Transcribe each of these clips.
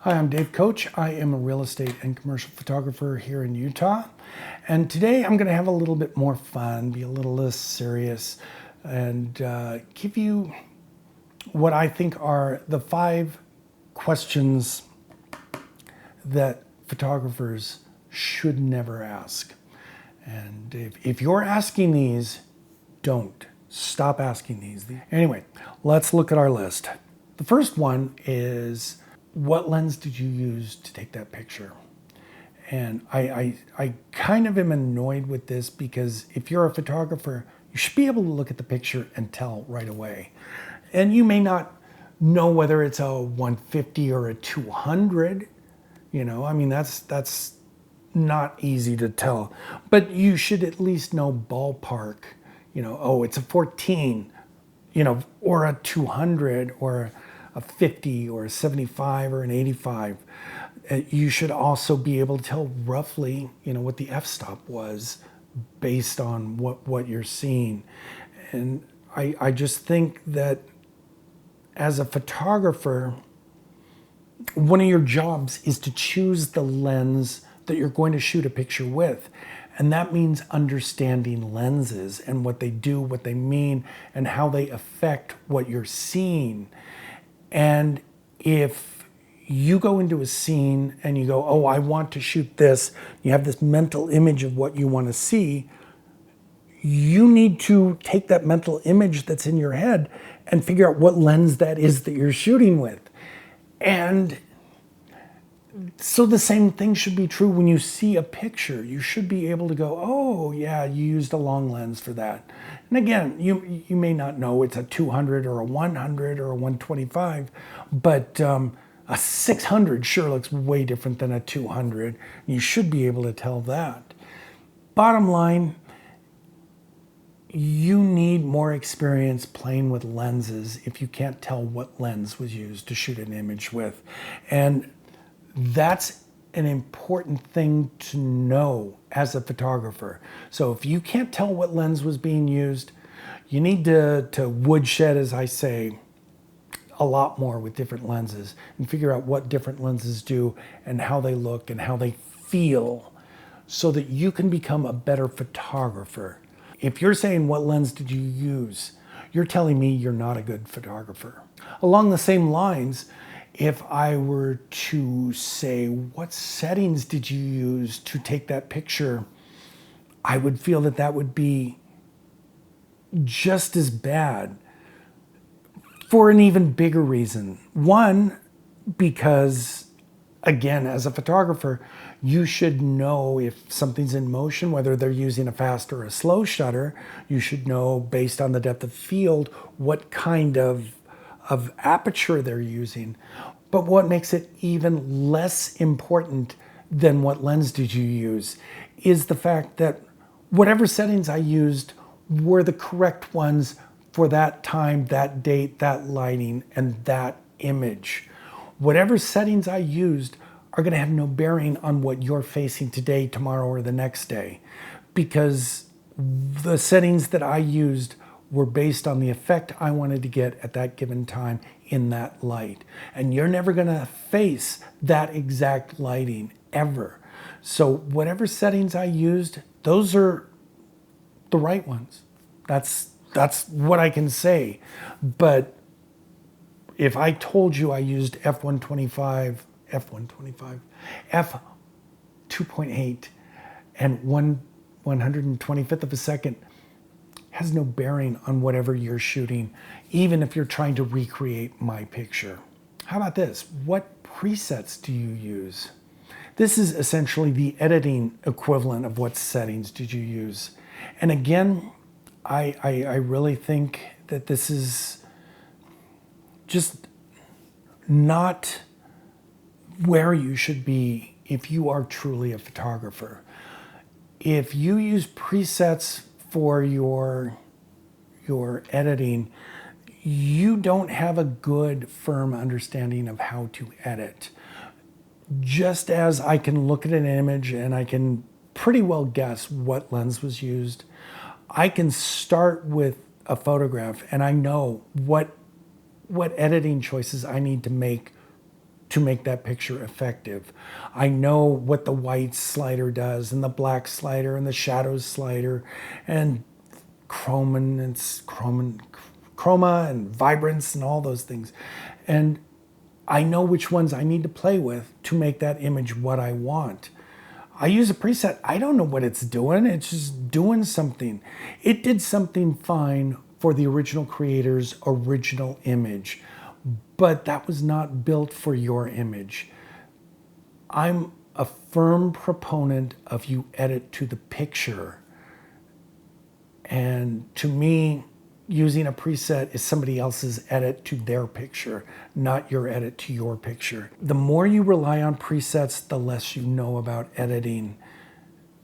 Hi, I'm Dave Koch. I am a real estate and commercial photographer here in Utah. And today I'm going to have a little bit more fun, be a little less serious, and give you what I think are the 5 questions that photographers should never ask. And if you're asking these, don't. Stop asking these. Anyway, let's look at our list. The first one is, what lens did you use to take that picture? And I kind of am annoyed with this because if you're a photographer, you should be able to look at the picture and tell right away. And you may not know whether it's a 150 or a 200. You know, I mean, that's not easy to tell. But you should at least know ballpark. You know, oh, it's a 14, you know, or a 200 or a 50 or a 75 or an 85. You should also be able to tell roughly, you know, what the f-stop was based on what you're seeing. And I just think that as a photographer, one of your jobs is to choose the lens that you're going to shoot a picture with. And that means understanding lenses and what they do, what they mean, and how they affect what you're seeing. And if you go into a scene and you go, oh, I want to shoot this, you have this mental image of what you want to see, you need to take that mental image that's in your head and figure out what lens that is that you're shooting with. And so the same thing should be true when you see a picture. You should be able to go, oh yeah, you used a long lens for that. And again, you may not know it's a 200 or a 100 or a 125, but a 600 sure looks way different than a 200. You should be able to tell that. Bottom line, you need more experience playing with lenses if you can't tell what lens was used to shoot an image with. And that's an important thing to know as a photographer. So if you can't tell what lens was being used, you need to woodshed, as I say, a lot more with different lenses and figure out what different lenses do and how they look and how they feel so that you can become a better photographer. If you're saying, what lens did you use? You're telling me you're not a good photographer. Along the same lines, if I were to say, what settings did you use to take that picture? I would feel that that would be just as bad for an even bigger reason. One, because again, as a photographer, you should know if something's in motion, whether they're using a fast or a slow shutter. You should know, based on the depth of field, what kind of aperture they're using. But what makes it even less important than what lens did you use is the fact that whatever settings I used were the correct ones for that time, that date, that lighting, and that image. Whatever settings I used are going to have no bearing on what you're facing today, tomorrow, or the next day, because the settings that I used were based on the effect I wanted to get at that given time in that light. And you're never going to face that exact lighting ever. So whatever settings I used, those are the right ones. That's what I can say. But if I told you I used f1.25, f2.8, and 1/125th of a second, has no bearing on whatever you're shooting, even if you're trying to recreate my picture. How about this? What presets do you use? This is essentially the editing equivalent of what settings did you use. And again, I really think that this is just not where you should be if you are truly a photographer. If you use presets for your editing, you don't have a good, firm understanding of how to edit. Just as I can look at an image and I can pretty well guess what lens was used, I can start with a photograph and I know what editing choices I need to make to make that picture effective. I know what the white slider does and the black slider and the shadows slider and chroma and vibrance and all those things. And I know which ones I need to play with to make that image what I want. I use a preset. I don't know what it's doing. It's just doing something. It did something fine for the original creator's original image, but that was not built for your image. I'm a firm proponent of you edit to the picture. And to me, using a preset is somebody else's edit to their picture, not your edit to your picture. The more you rely on presets, the less you know about editing.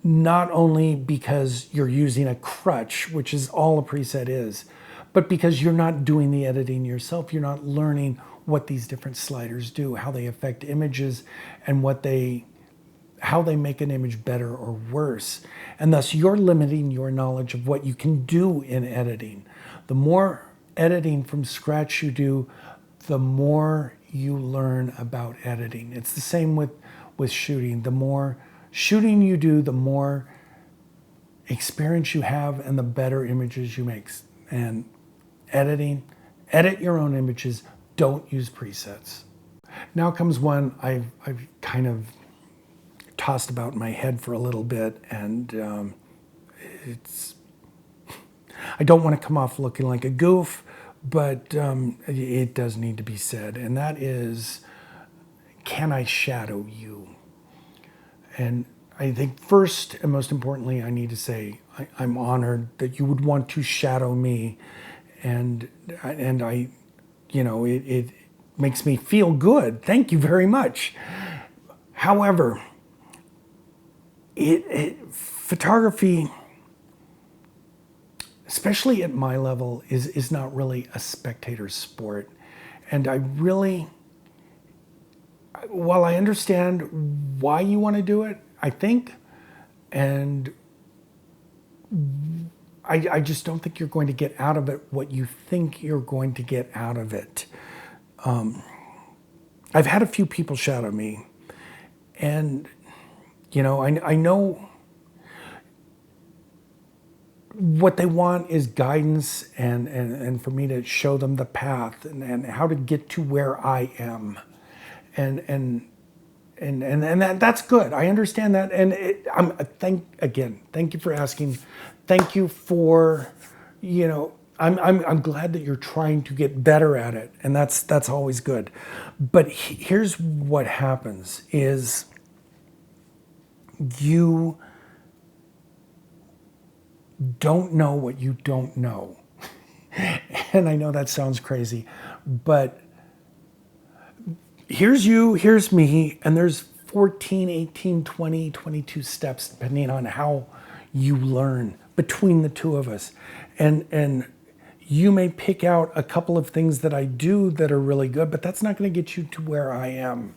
Not only because you're using a crutch, which is all a preset is, but because you're not doing the editing yourself. You're not learning what these different sliders do, how they affect images, and how they make an image better or worse. And thus you're limiting your knowledge of what you can do in editing. The more editing from scratch you do, the more you learn about editing. It's the same with shooting. The more shooting you do, the more experience you have and the better images you make. And edit your own images. Don't use presets. Now comes one I've kind of tossed about in my head for a little bit, and I don't want to come off looking like a goof, but it does need to be said, and that is, can I shadow you? And I think first and most importantly, I need to say I'm honored that you would want to shadow me, and I, it makes me feel good. Thank you very much. However, photography, especially at my level, is not really a spectator sport. And while I understand why you want to do it, I think, and I just don't think you're going to get out of it what you think you're going to get out of it. I've had a few people shadow me, and I know what they want is guidance and for me to show them the path and how to get to where I am. And that's good. I understand that. And thank you for asking. Thank you for, I'm glad that you're trying to get better at it. And that's always good. But here's what happens is you don't know what you don't know. And I know that sounds crazy, but here's you, here's me, and there's 14, 18, 20, 22 steps depending on how you learn between the two of us. And you may pick out a couple of things that I do that are really good, but that's not going to get you to where I am.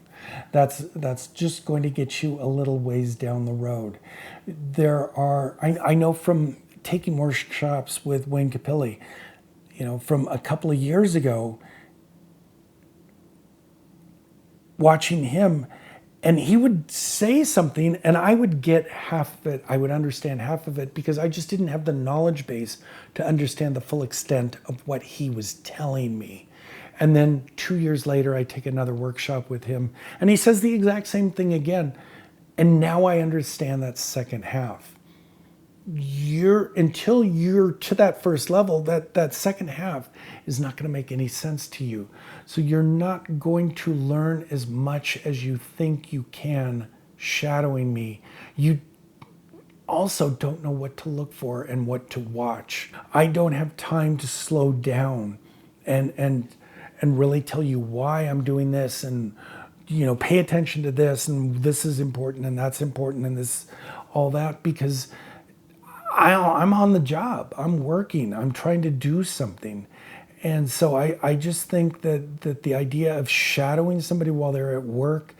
That's just going to get you a little ways down the road. I know from taking workshops with Wayne Capilli, from a couple of years ago, watching him, and he would say something and I would get half of it. I would understand half of it because I just didn't have the knowledge base to understand the full extent of what he was telling me. And then 2 years later, I take another workshop with him and he says the exact same thing again. And now I understand that second half. Until you're to that first level, that second half is not going to make any sense to you. So you're not going to learn as much as you think you can shadowing me. You also don't know what to look for and what to watch. I don't have time to slow down and really tell you why I'm doing this and pay attention to this and this is important and that's important and this all that, because I'm on the job. I'm working. I'm trying to do something. And so I just think that the idea of shadowing somebody while they're at work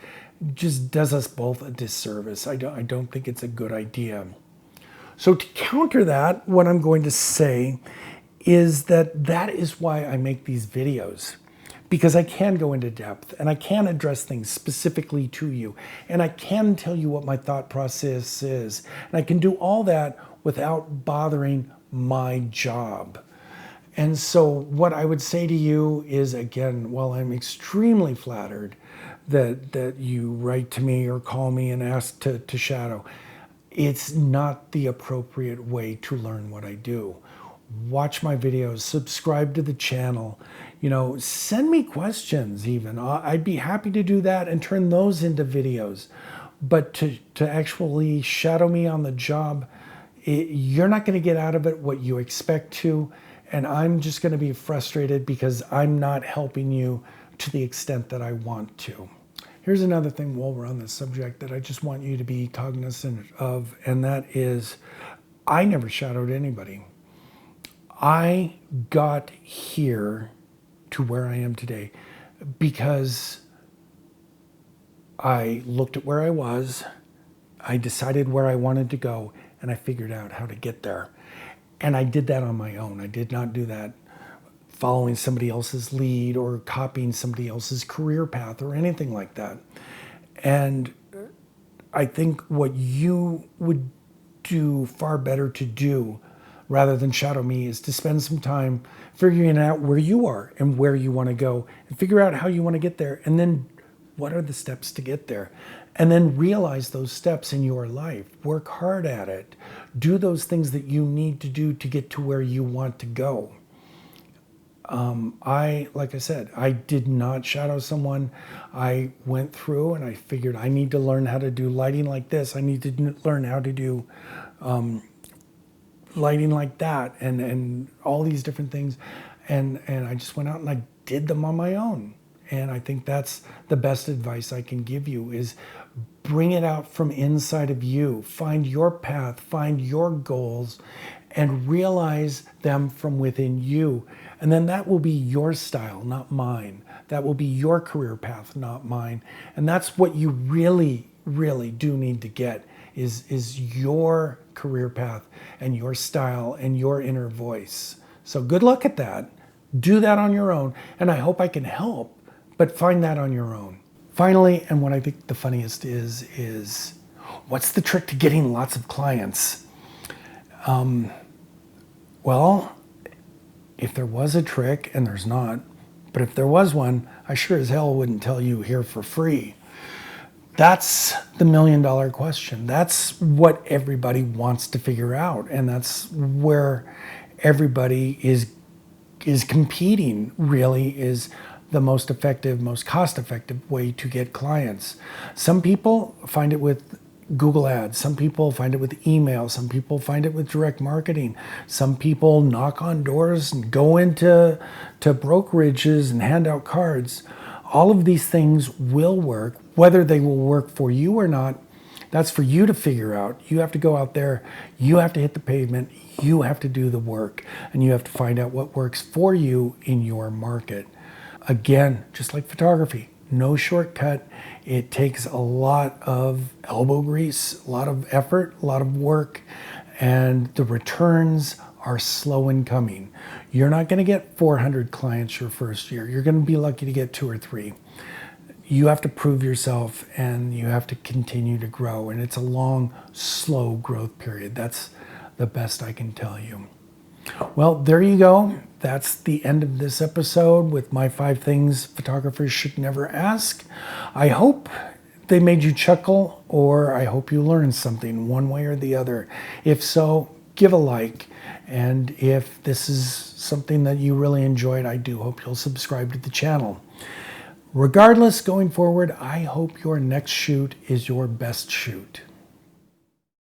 just does us both a disservice. I don't think it's a good idea. So to counter that, what I'm going to say is that is why I make these videos. because I can go into depth and I can address things specifically to you. And I can tell you what my thought process is. And I can do all that without bothering my job. And so what I would say to you is, again, while I'm extremely flattered that you write to me or call me and ask to shadow, it's not the appropriate way to learn what I do. Watch my videos, subscribe to the channel, send me questions even. I'd be happy to do that and turn those into videos. But to actually shadow me on the job, you're not going to get out of it what you expect to. And I'm just going to be frustrated because I'm not helping you to the extent that I want to. Here's another thing while we're on this subject that I just want you to be cognizant of, and that is I never shadowed anybody. I got here to where I am today because I looked at where I was, I decided where I wanted to go, and I figured out how to get there. And I did that on my own. I did not do that following somebody else's lead or copying somebody else's career path or anything like that. And I think what you would do far better to do rather than shadow me is to spend some time figuring out where you are and where you want to go and figure out how you want to get there. And then what are the steps to get there? And then realize those steps in your life. Work hard at it. Do those things that you need to do to get to where you want to go. Like I said, I did not shadow someone. I went through and I figured I need to learn how to do lighting like this. I need to learn how to do lighting like that and all these different things. And I just went out and I did them on my own. And I think that's the best advice I can give you is bring it out from inside of you. Find your path, find your goals, and realize them from within you. And then that will be your style, not mine. That will be your career path, not mine. And that's what you really, really do need to get is your career path and your style and your inner voice. So good luck at that. Do that on your own. And I hope I can help, but find that on your own. Finally, and what I think the funniest is what's the trick to getting lots of clients? Well, if there was a trick, and there's not, but if there was one, I sure as hell wouldn't tell you here for free. That's the $1,000,000 question. That's what everybody wants to figure out. And that's where everybody is competing, really, is the most effective, most cost-effective way to get clients. Some people find it with Google ads. Some people find it with email. Some people find it with direct marketing. Some people knock on doors and go into brokerages and hand out cards. All of these things will work. Whether they will work for you or not, that's for you to figure out. You have to go out there. You have to hit the pavement. You have to do the work. And you have to find out what works for you in your market. Again, just like photography, no shortcut. It takes a lot of elbow grease, a lot of effort, a lot of work, and the returns are slow in coming. You're not going to get 400 clients your first year. You're going to be lucky to get 2 or 3. You have to prove yourself and you have to continue to grow. And it's a long, slow growth period. That's the best I can tell you. Well, there you go. That's the end of this episode with my 5 things photographers should never ask. I hope they made you chuckle, or I hope you learned something one way or the other. If so, give a like. And if this is something that you really enjoyed, I do hope you'll subscribe to the channel. Regardless, going forward, I hope your next shoot is your best shoot.